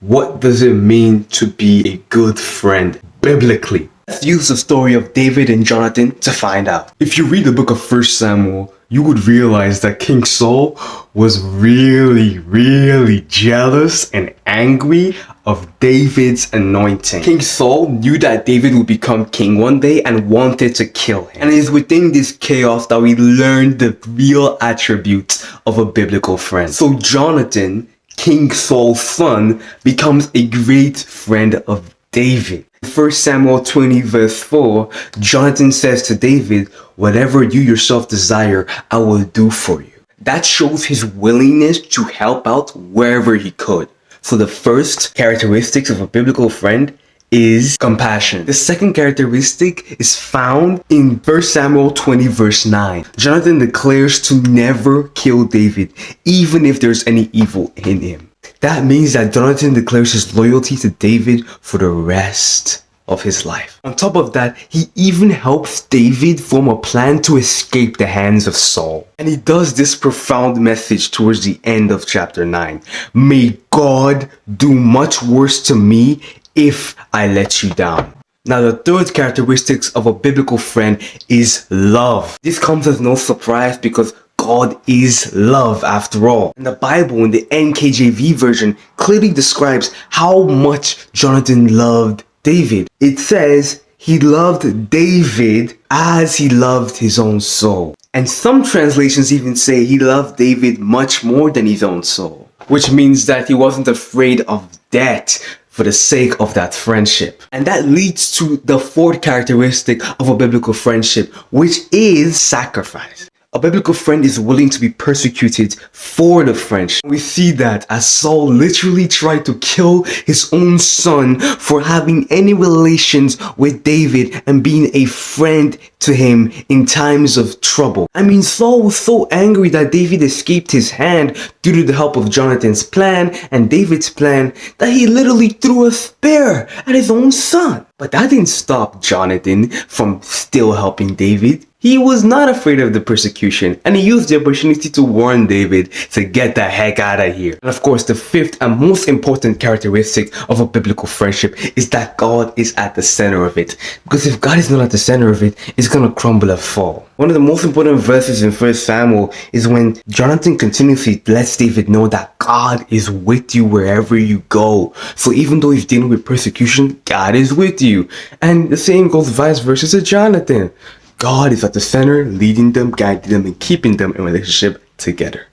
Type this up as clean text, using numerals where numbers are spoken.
What does it mean to be a good friend biblically? Let's use the story of David and Jonathan to find out. If you read the book of 1 Samuel, you would realize that King Saul was really jealous and angry of David's anointing. King Saul knew that David would become king one day and wanted to kill him. And it is within this chaos that we learn the real attributes of a biblical friend. So Jonathan, King Saul's son, becomes a great friend of David. 1 Samuel 20 verse 4, Jonathan says to David, "Whatever you yourself desire, I will do for you." That shows his willingness to help out wherever he could. So the first characteristics of a biblical friend is compassion. The second characteristic is found in 1 Samuel 20 verse 9. Jonathan declares to never kill David, even if there's any evil in him. That means that Jonathan declares his loyalty to David for the rest of his life. On top of that, he even helps David form a plan to escape the hands of Saul. And he does this profound message towards the end of chapter 9. May God do much worse to me if I let you down. Now, the third characteristics of a biblical friend is love. This comes as no surprise because God is love after all. And the Bible in the NKJV version clearly describes how much Jonathan loved David. It says he loved David as he loved his own soul. And some translations even say he loved David much more than his own soul, which means that he wasn't afraid of death for the sake of that friendship. And that leads to the fourth characteristic of a biblical friendship, which is sacrifice. A biblical friend is willing to be persecuted for the friendship. We see that as Saul literally tried to kill his own son for having any relations with David and being a friend to him in times of trouble. I mean, Saul was so angry that David escaped his hand due to the help of Jonathan's plan and David's plan that he literally threw a spear at his own son. But that didn't stop Jonathan from still helping David. He was not afraid of the persecution, and he used the opportunity to warn David to get the heck out of here. And of course, the fifth and most important characteristic of a biblical friendship is that God is at the center of it. Because if God is not at the center of it, it's gonna crumble and fall. One of the most important verses in 1 Samuel is when Jonathan continuously lets David know that God is with you wherever you go. So even though he's dealing with persecution, God is with you. And the same goes vice versa to Jonathan. God is at the center, leading them, guiding them, and keeping them in relationship together.